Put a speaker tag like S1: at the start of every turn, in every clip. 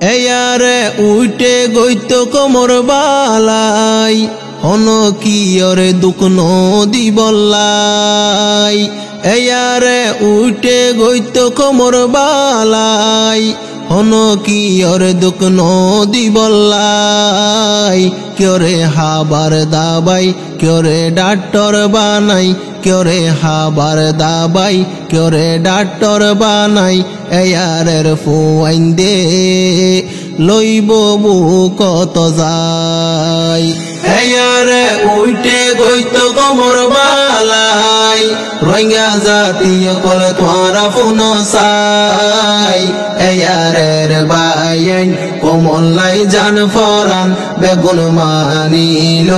S1: এয়ারে উইটে গইত কোমর বালাই হন কি ওরে দুঃখ নদী বল্লাই এয়ারে উইটে গইত কোমর বালাই হন কি ওরে দুঃখ নদী বল্লাই কেরে হাবার দাবাই কেরে ডাক্তার বানাই কেরে হাবার দাবাই কেরে ডাক্তার বানাই এয়ারের ফুয়াইন দে লইব কত যাই এয়ারে উইটে গইত কোমর বালাই রোহিঙ্গা জাতীয় কল তোরা ফুন সাই এয়ারের বাইন কোমলাই জান ফরান বেগুন মানিল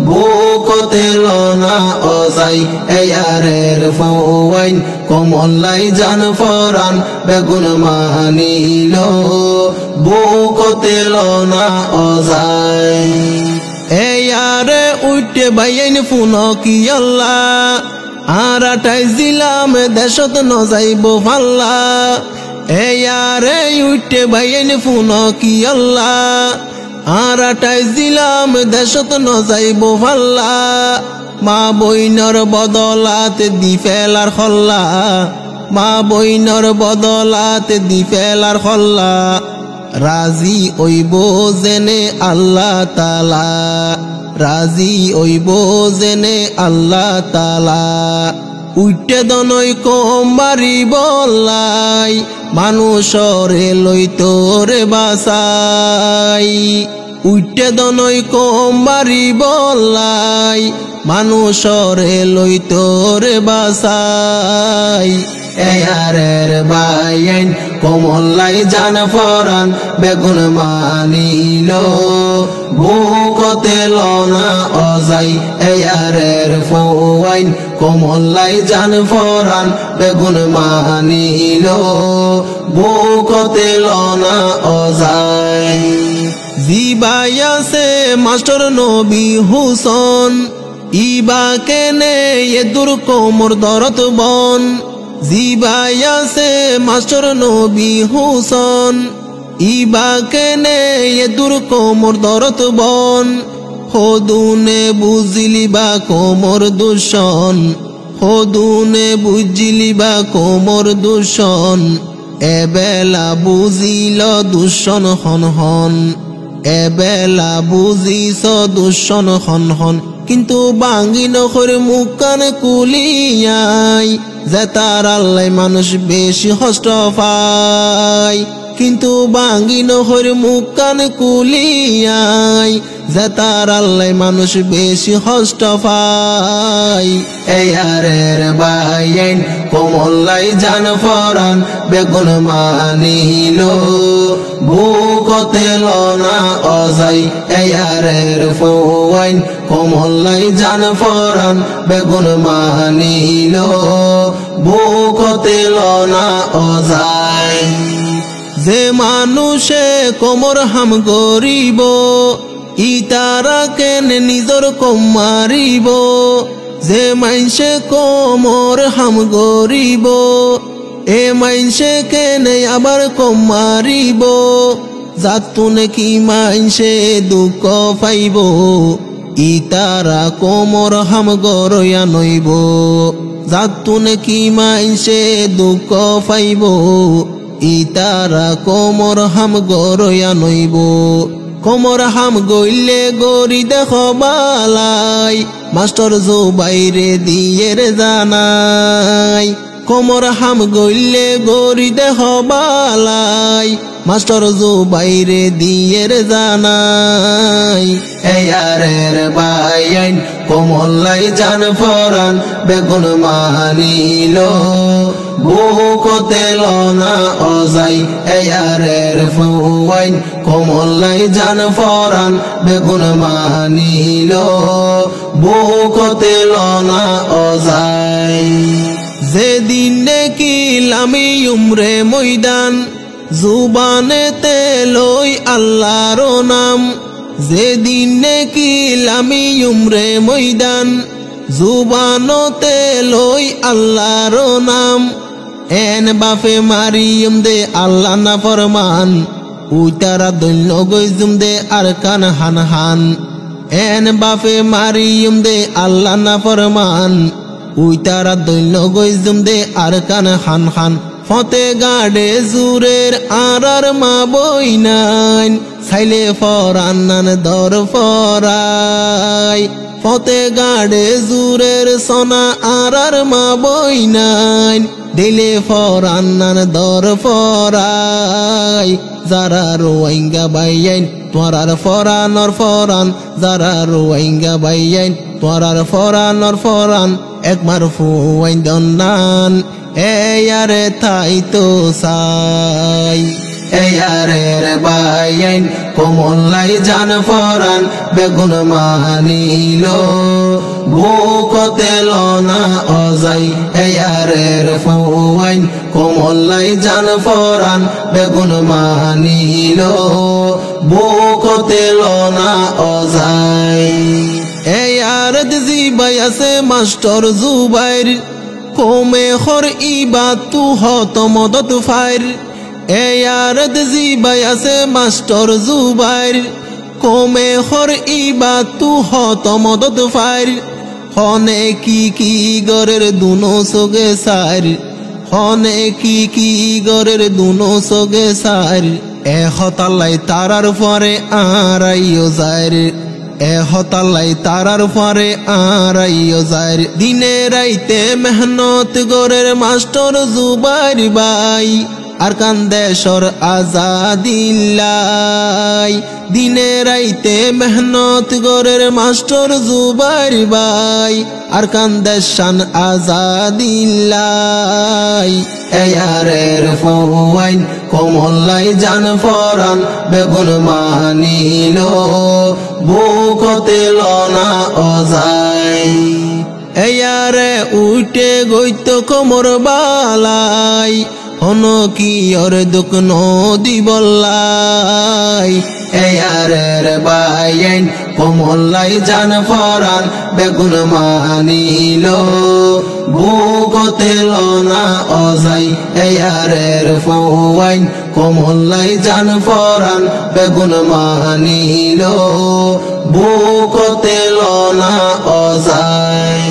S1: বুকতে লনা অজাই এয়ারের ফুয়াইন কোমলাই জান ফরান বেগুন মানিল বুকতে লনা অজাই এয়ারে উইটে বাইন ফুন কি আল্লাহ আর 28 জিলাম দেশত নজাইব ফাল্লা এয়ারে উইটে বাইন ফুন কি আল্লাহ আর 28 জিলাম দেশত নজাইব ফাল্লা মা বইনর বদলাত দি ফেলার খল্লা মা বইনর বদলাত দি ফেলার খল্লা রাজি ওইব জেনে আল্লাহ তাআলা রাজি ওইব জেনে আল্লাহ তাআলা উইটে দনই কম বাড়ি বলাই মানুষরে লইতরে বাসাই উইটে দনই কম বাড়ি বলাই মানুষরে লইতরে বাসাই এয়ারের বাইন কোমলাই জান ফরান বেগুন মানিল বুকতে লনা অজাই এয়ারের ফুয়াইন কোমলাই জান ফরান বেগুন মানিল বুকতে লনা অজাই জিবাই আছে মাস্টার নবী হুসন ইবা কেনে এদুর কোমর দরত বন জিবাই আছে মাস্টার নবী হুসন ইবা কেনে এদুর কোমর দরত বন হদুনে বুঝিলি বা কোমর দূষণ হদুনে বুঝিলি বা কোমর দূষণ এবেলা বুঝিল দূষণ হন হন এবেলা বুঝিস দূষণ হন হন কিন্তু বাঙ্গি নখর মুখান কুলিয়াই যে তার আল্লাহ মানুষ বেশি কষ্ট পায় কিন্তু বাঙ্গি নহর মুখান কুলিয়াই যে তার আল্লাহ মানুষ বেশি কষ্ট পায় এয়ারের বাইন কোমলাই জান ফরান বেগুন মানিল বুকতে লনা অজাই এয়ারের ফুয়াইন কোমলাই জান ফরান বেগুন মানিল বুকতে লনা অজাই যে মানুষে কোমর হাম গরিব ইতারা কেন নিজর কম মারিব যে মাইনসে কোমর হাম গরিব এ মাইনসে কেন আবার কম মারিব জাতুনে কি মাইনসে দুঃখ পাইব ইতারা কোমর হাম গরয়া নইব জাতুনে কি মাইনসে দুঃখ পাইব ইতারা কোমর হাম গরয়া নইব কোমর হাম গইলে গরি দেখ বালাই মাস্টার জুবাইরে দিয়ে রে জানাই কোমর হাম গইলে গরি দেখ বালাই মাস্টার জুবাইরে দিয়ে রে জানাই এয়ারের বাইন কোমলাই জান ফরান বেগুন মানিল বুকতে লনা অজাই এয়ারের ফুয়াইন কোমলাই জান ফরান বেগুন মানিল বুকতে লনা অজাই যেদিন নেকি লামি উমরে ময়দান জুবানেতে লই আল্লাহর নাম যেদিন নেকি লামি উমরে ময়দান জুবানতে লই আল্লাহর নাম এন বাফে মারিয়ম দে আল্লাহ না ফরমান উইতারা দৈন্য গইজুম দে আর কান হান হান এন বাপে মারিয়ুম দে আল্লাহ না ফরমান উইতারা দৈন্য গইজুম দে আর কান হান হান ফতে গাড়ে জুরের আর মা বই নাইন সাইলে ফরান নান দর ফরাই ফতে গাড়ে জুরের সোনা আর মা বই নাইন দিলে ফরান নান দর ফরাই যারা রোয়াইঙ্গা বাইয়াইন তোরার ফরানর ফরান যারা রোয়াইঙ্গা বাইয়াইন তোরার ফরানর ফরান একবার ফুয়াইন দন্নান এয়ারে তাই তো সাই এয়ারে রে বাইয়াইন কোমলাই জান ফরান বেগুন মানিল ভুকতে লনা অজাই এয়ারে রে ফুয়াইন কোমলাই জান ফরান বেগুন মানিল ভুকতে লনা অজাই এয়ার জিবাই আছে মাস্টার জুবাইর কোমে খর ইবাদ তু হত মদত ফাইর এয়ার জিবাই আছে মাস্টার জুবাইর কোমে খর ইবাদ তু হত মদত ফাইর হনে কি গরের দুনো সগে সার হনে কি গরের দুনো সগে সার এ হতালাই তারার পরে আরাইও যার এ হতালাই তারার পরে আরাইও যার দিনে রাইতে মেহনত গরের মাস্টার জুবাইর বাই আর কান্দেশর আজাদিল্লাই দিনে রাইতে মেহনত গরের মাস্টার জুবাইর বাই আর কান্দেশান আজাদিল্লাই এয়ারের ফুয়াইন কোমলাই জান ফরান বেগুন মানিল বুকতে লনা অজাই এয়ারে উঠে গইত কোমর বালাই হন কি ওর দুঃখ নদী বল্লাই এয়ারের বাইন কোমলাই জান ফরান বেগুন মানিল বুকতে লনা অজাই এয়ারের ফুয়াইন কোমলাই জান ফরান বেগুন মানিল বুকতে লনা অজাই।